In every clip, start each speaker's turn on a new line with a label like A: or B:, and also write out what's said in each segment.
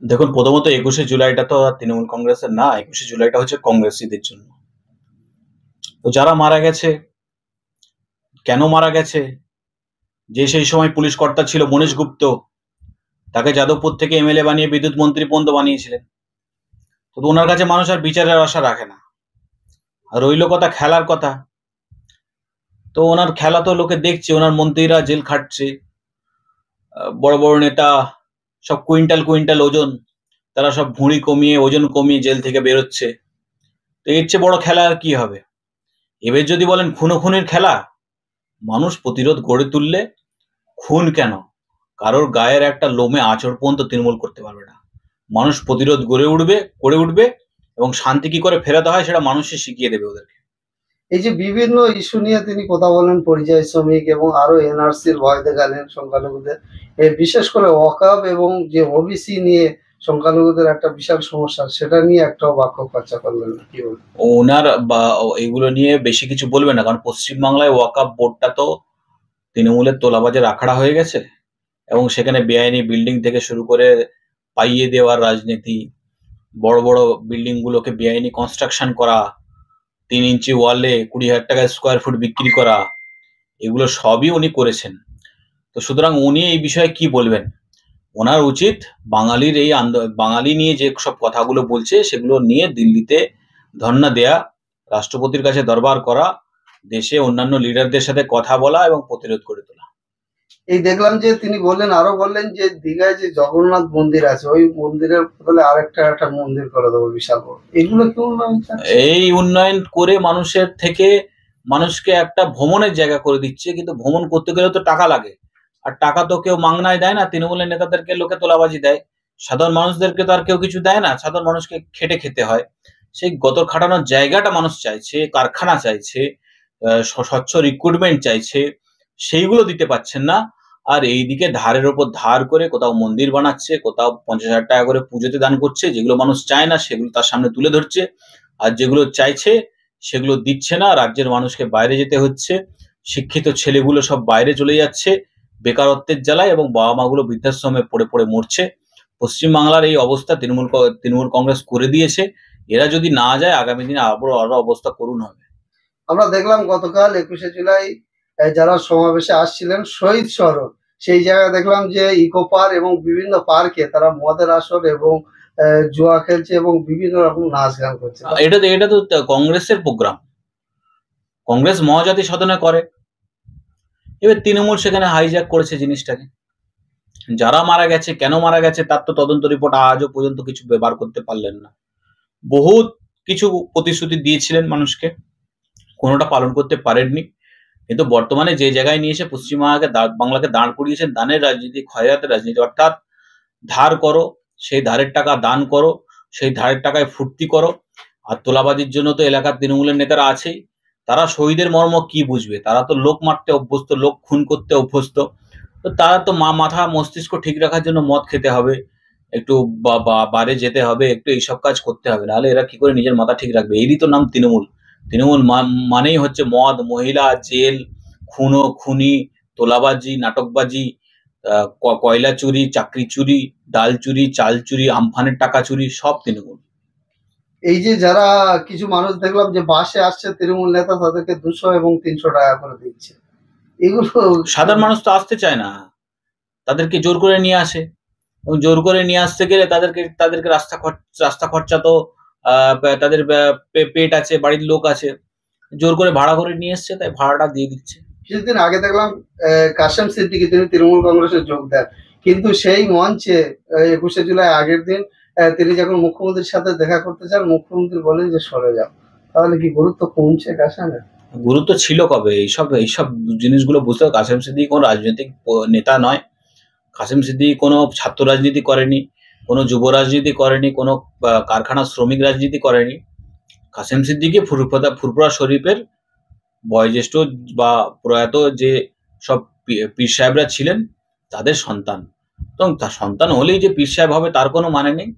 A: দেখুন, প্রথমত ২১শে জুলাইটা তো আর তৃণমূল কংগ্রেসের না, ২১শে জুলাইটা হচ্ছে কংগ্রেসীদের জন্য। তো যারা মারা গেছে, কেন মারা গেছে, যে সেই সময় পুলিশ কর্তা ছিল মনীশ গুপ্ত, তাকে যাদবপুর থেকে এমএলএ বানিয়ে বিদ্যুৎ মন্ত্রী পর্যন্ত বানিয়েছিলেন। তো ওনার কাছে মানুষ আর বিচারের আশা রাখে না। আর রইল কথা খেলার কথা, তো ওনার খেলা তো লোকে দেখছে, ওনার মন্ত্রীরা জেল খাটছে, বড় বড় নেতা সব কুইন্টাল কুইন্টাল ওজন, তারা সব ভুঁড়ি কমিয়ে ওজন কমিয়ে জেল থেকে বেরোচ্ছে। তো এর চেয়ে বড় খেলা আর কি হবে? এবার যদি বলেন খুনোখুনির খেলা, মানুষ প্রতিরোধ গড়ে তুললে খুন কেন, কারোর গায়ের একটা লোমে আঁচড় পর্যন্ত তৃণমূল করতে পারবে না। মানুষ প্রতিরোধ গড়ে উঠবে এবং শান্তি কি করে ফেরাতে হয় সেটা মানুষই শিখিয়ে দেবে ওদেরকে।
B: এই যে বিভিন্ন ইস্যু নিয়ে তিনি কথা বলেন, পরিযায়ী শ্রমিক এবং আরো এনআরসির ভয় দেখালেন সংখ্যালঘুদের, বিশেষ করে ওয়াকফ এবং যে ওবিসি নিয়ে সংখ্যালঘুদের একটা বিশাল সমস্যা, সেটা নিয়ে একটাও বাক্য খরচা করলেন না, কি বলবেন?
A: ওনার বা এগুলো নিয়ে বেশি কিছু বলবে না, কারণ পশ্চিমবাংলায় ওয়াকফ বোর্ডটা তো তৃণমূলের তোলাবাজের আখড়া হয়ে গেছে এবং সেখানে বেআইনি বিল্ডিং থেকে শুরু করে পাইয়ে দেওয়ার রাজনীতি, বড় বড় বিল্ডিং গুলোকে বেআইনি কনস্ট্রাকশন করা, ৩ ইঞ্চি ওয়ালে ২০,০০০ টাকায় স্কোয়ার ফুট বিক্রি করা, এগুলো সবই উনি করেছেন। তো সুতরাং উনি এই বিষয়ে কি বলবেন? ওনার উচিত বাঙালির এই বাঙালি নিয়ে যে সব কথাগুলো বলছে সেগুলো নিয়ে দিল্লিতে ধর্ণা দেয়া, রাষ্ট্রপতির কাছে দরবার করা, দেশে অন্যান্য লিডারদের সাথে কথা বলা এবং প্রতিরোধ করে তোলা।
B: এই দেখলাম যে তিনি বললেন, আরো বললেন যে দীঘায় যে জগন্নাথ মন্দির আছে, ওই মন্দিরের বদলে আরেকটা মন্দির করে দেবো বিশাল বড়। এগুলো কি উন্নয়ন চাচ্ছে?
A: এই উন্নয়ন করে মানুষের থেকে মানুষকে একটা ভ্রমণের জায়গা করে দিচ্ছে, কিন্তু ভ্রমণ করতে গেলে তো টাকা লাগে, আর টাকা তো কেউ মাংনায় দেয় না। তৃণমূলের নেতাদেরকে লোকে তোলাবাজি দেয়, সাধারণ মানুষদেরকে তো আর কেউ কিছু দেয় না, সাধারণ মানুষকে খেটে খেতে হয়। সেই গতর খাটানোর জায়গাটা মানুষ চাইছে, কারখানা চাইছে, স্বচ্ছ রিক্রুটমেন্ট চাইছে, সেইগুলো দিতে পারছেন না। আর এইদিকে ধারের ওপর ধার করে কোথাও মন্দির বানাচ্ছে, কোথাও ৫০,০০০ টাকা করে পুজোতে দান করছে, যেগুলো মানুষ চায় না সেগুলো তার সামনে তুলে ধরছে, আর যেগুলো চাইছে সেগুলো দিচ্ছে না। রাজ্যের মানুষকে বাইরে যেতে হচ্ছে, শিক্ষিত ছেলেগুলো সব বাইরে চলে যাচ্ছে বেকারত্বের জ্বালায়, এবং বাবা মাগুলো বৃদ্ধাশ্রমে পড়ে পড়ে মরছে। পশ্চিমবাংলার এই অবস্থা তৃণমূল কংগ্রেস করে দিয়েছে। এরা যদি না যায় আগামী দিনে আরো অবস্থা করুণ হবে।
B: আমরা দেখলাম গতকাল ২১শে জুলাই যারা সমাবেশে আসছিলেন শহীদ স্মরণ, সেই জায়গায় দেখলাম যে ইকো পার্ক এবং বিভিন্ন পার্কে তারা মদের আসর এবং জুয়া খেলছে এবং বিভিন্ন রকম নাচ গান করছে।
A: এটা তো কংগ্রেসের প্রোগ্রাম, কংগ্রেস মহাজাতি সাধনা করে। এবার তৃণমূল সেখানে হাইজ্যাক করেছে জিনিসটাকে। যারা মারা গেছে, কেন মারা গেছে, তার তো তদন্ত রিপোর্ট আজও পর্যন্ত কিছু বার করতে পারলেন না। বহুত কিছু প্রতিশ্রুতি দিয়েছিলেন মানুষকে, কোনোটা পালন করতে পারেননি। কিন্তু বর্তমানে যে জায়গায় নিয়ে এসে বাংলাকে দাঁড় করিয়েছেন দানের রাজনীতি, খয়রাতের রাজনীতি, অর্থাৎ ধার করো, সেই ধারের টাকা দান করো, সেই ধারের টাকায় ফুর্তি করো। আর তোলাবাজির জন্য তো এলাকার তৃণমূলের নেতারা আছেই, তারা শহীদের মর্ম কি বুঝবে? তারা তো লোক মারতে অভ্যস্ত, লোক খুন করতে অভ্যস্ত। তো তারা তো মাথা মস্তিষ্ক ঠিক রাখার জন্য মদ খেতে হবে, একটু বারে যেতে হবে, একটু এইসব কাজ করতে হবে, নাহলে এরা কি করে নিজের মাথা ঠিক রাখবে? এরই তো নাম তৃণমূল। তৃণমূল মানেই হচ্ছে মদ, মহিলা, জেল, খুনি, তোলাবাজি, নাটকবাজি, কয়লা চুরি, চাকরি চুরি, ডাল চুরি, চাল চুরি, আমফানের টাকা চুরি, সব তৃণমূল।
B: এই যে যারা কিছু মানুষ দেখলাম যে বাসে আসছে তৃণমূল নেতা, তাদেরকে ২০০ এবং ৩০০ টাকা করে দিচ্ছে, এগুলো
A: সাধারণ মানুষ তো আসতে চায় না, তাদেরকে জোর করে নিয়ে আসে, এবং জোর করে নিয়ে আসতে গেলে তাদেরকে রাস্তা খরচা তো তাদের পেট আছে, বাড়ির লোক আছে, জোর করে ভাড়া করে নিয়ে এসছে, তাই ভাড়াটা দিয়ে দিচ্ছে।
B: কিছুদিন আগে দেখলাম কাশেম সিদ্দিকী, তিনি তৃণমূল কংগ্রেসে যোগ দেন, কিন্তু সেই মঞ্চে ২১শে জুলাই আগের দিন তিনি যখন মুখ্যমন্ত্রীর সাথে দেখা করতে চান, মুখ্যমন্ত্রী বলেন যে সরে যাও। তাহলে কি গুরুত্ব কমছে কাশেমের?
A: গুরুত্ব ছিল কবে? এইসব জিনিসগুলো বুঝতে হবে। কাসেম সিদ্দিকী কোনো রাজনৈতিক নেতা নয়। কাসেম সিদ্দিকী কোনো ছাত্র রাজনীতি করেনি, কোনো যুব রাজনীতি করেনি, কোনো কারখানা শ্রমিক রাজনীতি করেনি। কাসেম সিদ্দিকী ফুরফুরা শরীফের বয়োজ্যেষ্ঠ বা প্রয়াত যে সব পীর সাহেবরা ছিলেন তাদের সন্তান, এবং তার সন্তান হলেই যে পীর সাহেব হবে তার কোনো মানে নেই।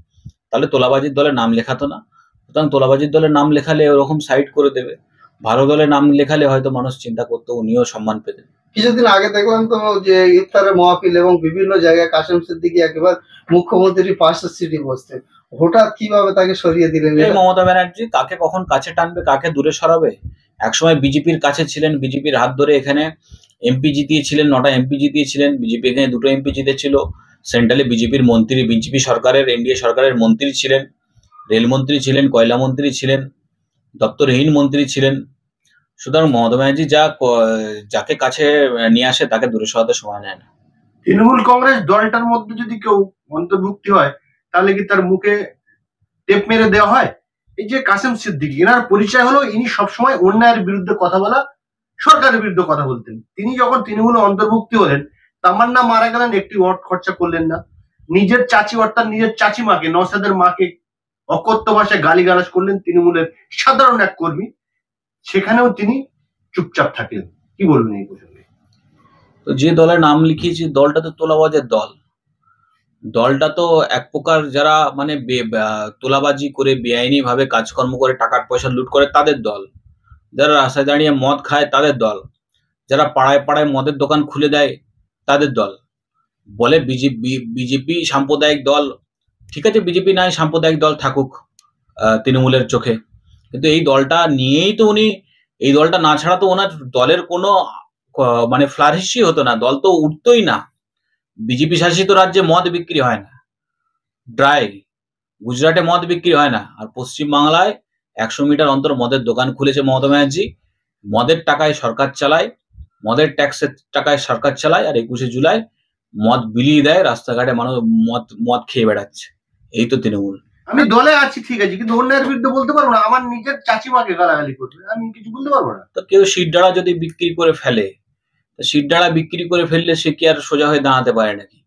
A: তাহলে তোলাবাজির দলে নাম লেখাতো না। সুতরাং তোলাবাজির দলে নাম লেখালে ওরকম সাইড করে দেবে। ভালো দলে নাম লেখালে হয়তো মানুষ চিন্তা করতো উনিও সম্মান পেতেন।
B: কিছুদিন আগে দেখলাম তো যে ইফতারের মাহফিল এবং বিভিন্ন জায়গায় কাসেম সিদ্দিকী একেবারে মুখ্যমন্ত্রীর পাশের সিটে বসতেন, হঠাৎ কিভাবে তাকে সরিয়ে দিলেন?
A: এই মমতা ব্যানার্জি কাকে কখন কাছে টানবে, কাকে দূরে সরাবে। একসময় বিজেপির কাছে ছিলেন, বিজেপির হাত ধরে এখানে এমপি জিতিয়েছিলেন, 9টা এমপি জিতিয়েছিলেন। বিজেপি এখানে 2টো এমপি জিতেছিল। সেন্ট্রালে বিজেপির মন্ত্রী, বিজেপি সরকারের, এনডিএ সরকারের মন্ত্রী ছিলেন, রেলমন্ত্রী ছিলেন, কয়লা মন্ত্রী ছিলেন, দপ্তরহীন মন্ত্রী ছিলেন। সুতরাং মমতা ব্যানার্জি যাকে কাছে নিয়ে আসে তাকে দূরে সরাতে সময় নেয় না।
C: তৃণমূল কংগ্রেস দলটার মধ্যে যদি কেউ অন্তর্ভুক্তি হয় তাহলে কি তার মুখে টেপ মেরে দেওয়া হয়? এই যে কাসেম সিদ্দিকী, এনার পরিচয় হলো ইনি সবসময় অন্যায়ের বিরুদ্ধে কথা বলা, সরকারের বিরুদ্ধে কথা বলতেন। তিনি যখন তৃণমূলে অন্তর্ভুক্তি হলেন, তামান্না মারা গেলেন, একটি ওয়াট খরচা করলেন না। নিজের চাচি অর্থাৎ নিজের চাচিমাকে, নওশাদের মাকে অকথ্য ভাষায় গালিগালাজ করলেন তৃণমূলের সাধারণ এক কর্মী, সেখানেও তিনি চুপচাপ থাকলেন। কি বলবেন এই প্রসঙ্গে?
A: তো যে দলের নাম লিখিয়েছি দলটা তো তোলাবাজের দল। দলটা তো এক প্রকার যারা মানে তোলাবাজি করে বেআইনি ভাবে কাজকর্ম করে টাকার পয়সা লুট করে তাদের দল, যারা রাস্তায় দাঁড়িয়ে মদ খায় তাদের দল, যারা পাড়ায় পাড়ায় মদের দোকান খুলে দেয় তাদের দল। বলে বিজেপি সাম্প্রদায়িক দল। ঠিক আছে, বিজেপি নাই সাম্প্রদায়িক দল থাকুক তৃণমূলের চোখে, কিন্তু এই দলটা নিয়েই তো উনি, এই দলটা না ছাড়া তো ওনার দলের কোনো মানে ফ্লারিশই হতো না, দল তো উঠতোই না। বিজেপি শাসিত রাজ্যে মদ বিক্রি হয় না, ড্রাই। গুজরাটে মদ বিক্রি হয় না, আর পশ্চিম বাংলায় 100 মিটার অন্তর মদের দোকান খুলেছে মমতা ব্যানার্জি। মদের টাকায় সরকার চালায়, মদের ট্যাক্সের টাকায় সরকার চালায়, আর 21শে জুলাই মদ বিলিয়ে দেয়, রাস্তাঘাটে মানুষ মদ খেয়ে বেড়াচ্ছে। এই তো তৃণমূল।
C: আমি দলে আছি ঠিক আছে, কিন্তু অন্যের বিরুদ্ধে বলতে পারবো না। আমার নিজের চাচিমাকে গালাগালি করবে, আমি কিছু বলতে পারবো না।
A: তো কেউ শিরডাড়া যদি বিক্রি করে ফেলে, শিরডাড়া বিক্রি করে ফেললে সে কি আর সোজা হয়ে দাঁড়াতে পারে নাকি?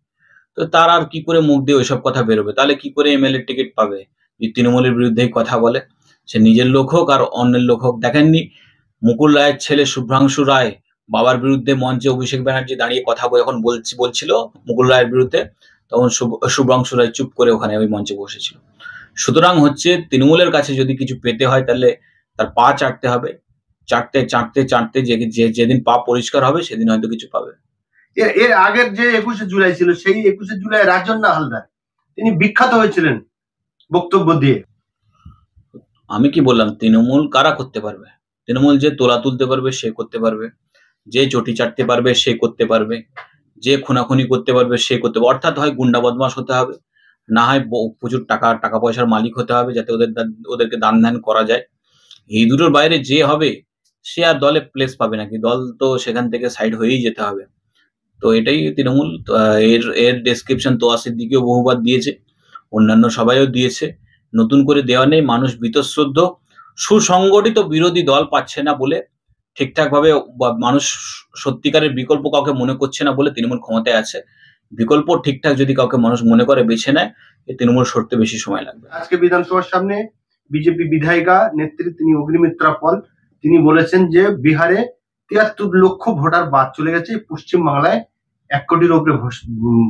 A: তো তার আর কি করে মুখ দিয়ে ওইসব কথা বেরোবে? তাহলে কি করে এমএলএ টিকিট পাবে যে তৃণমূলের বিরুদ্ধেই কথা বলে? সে নিজের লোক হোক আর অন্যের লোক হোক। দেখেননি মুকুল রায়ের ছেলে শুভ্রাংশু রায় বাবার বিরুদ্ধে মঞ্চে অভিষেক ব্যানার্জি দাঁড়িয়ে কথা যখন বলছিল মুকুল রায়ের বিরুদ্ধে, তখন শুভ্রাংশু রায় চুপ করে ওখানে ওই মঞ্চে বসেছিল। সুতরাং হচ্ছে তৃণমূলের কাছে যদি কিছু পেতে হয় তাহলে তার পা চাটতে হবে, চাটতে চাটতে চাটতে যেদিন পা পরিষ্কার হবে সেদিন হয়তো কিছু পাবে।
C: এর আগের যে 21শে জুলাই ছিল, সেই 21শে জুলাই রাজন্না হালদার তিনি বিখ্যাত হয়েছিলেন বক্তব্য দিয়ে।
A: আমি কি বললাম, তৃণমূল কারা করতে পারবে? তৃণমূল যে তোলা তুলতে পারবে সে করতে পারবে, যে চটি চাটতে পারবে সে করতে পারবে, যে খুনাখুনি করতে পারবে সে করতে পারবে। অর্থাৎ হয় গুন্ডা বদমাশ হতে হবে, না হয় প্রচুর টাকা পয়সার মালিক হতে হবে, যাতে ওদেরকে দান ধ্যান করা যায়। এই দুটোর বাইরে যে হবে সে আর দলে প্লেস পাবে নাকি? দল তো সেখান থেকে সাইড হয়েই যেতে হবে। তো এটাই তৃণমূল। এর ডেসক্রিপশন তোয়াসির দিকেও বহুবার দিয়েছে, অন্যান্য সবাইও দিয়েছে, নতুন করে দেওয়া নেই। মানুষ বীতশ্রদ্ধ, সুসংগঠিত বিরোধী দল পাচ্ছে না বলে, ঠিকঠাক ভাবে মানুষ সত্যিকারের বিকল্প কাউকে মনে করছে না বলে তৃণমূল ক্ষমতায় আছে। বিকল্প ঠিকঠাক যদি কাউকে মানুষ মনে করে বেছে নেয়, এই তৃণমূল সরতে বেশি সময় লাগবে।
C: আজকে বিধানসভার সামনে বিজেপি বিধায়িকা নেত্রী তিনি অগ্নিমিত্রা পল তিনি বলেছেন যে বিহারে 73 লক্ষ ভোটার বাদ চলে গেছে, পশ্চিম বাংলায় 1 কোটির উপরে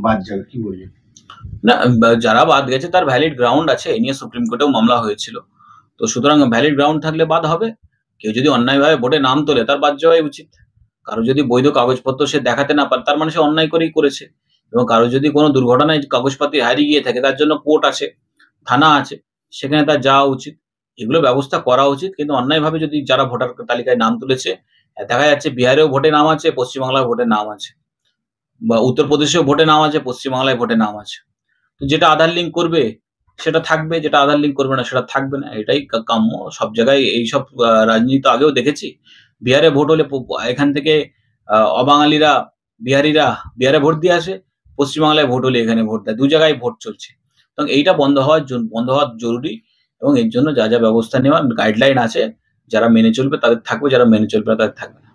C: বাদ যাবে। কি বললেন?
A: না, যারা বাদ গেছে তার ভ্যালিড গ্রাউন্ড আছে, এ নিয়ে সুপ্রিম কোর্টেও মামলা হয়েছিল। তো সুতরাং ভ্যালিড গ্রাউন্ড থাকলে বাদ হবে। কেউ যদি অন্যায়ভাবে ভোটে নাম তোলে তার বাদ যাওয়াই উচিত। কারো যদি বৈধ কাগজপত্র সে দেখাতে না পারে তার মানে সে অন্যায় করেই করেছে। এবং কারো যদি কোনো দুর্ঘটনায় কাগজপাতি হারিয়ে গিয়ে থাকে তার জন্য কোর্ট আছে, থানা আছে, সেখানে তার যাওয়া উচিত। এগুলো ব্যবস্থা করা উচিত। কিন্তু অন্যায়ভাবে যদি যারা ভোটার তালিকায় নাম তুলেছে, দেখা যাচ্ছে বিহারেও ভোটে নাম আছে, পশ্চিমবাংলায় ভোটে নাম আছে, বা উত্তরপ্রদেশেও ভোটে নাম আছে, পশ্চিমবাংলায় ভোটে নাম আছে। তো যেটা আধার লিঙ্ক করবে সেটা থাকবে, যেটা আধার লিঙ্ক করবে না সেটা থাকবে না। এটাই কাম্য। সব জায়গায় এইসব রাজনীতি তো আগেও দেখেছি। বিহারে ভোট হলে এখান থেকে অবাঙালিরা, বিহারে ভোট দিয়ে আসে, পশ্চিমবাংলায় ভোট হলে এখানে ভোট দেয়। 2 জায়গায় ভোট চলছে। এবং এইটা বন্ধ হওয়া জরুরি। এবং এর জন্য যা যা ব্যবস্থা নেওয়ার গাইডলাইন আছে, যারা মেনে চলবে তাদের থাকবে, যারা মেনে চলবে না তাদের থাকবে না।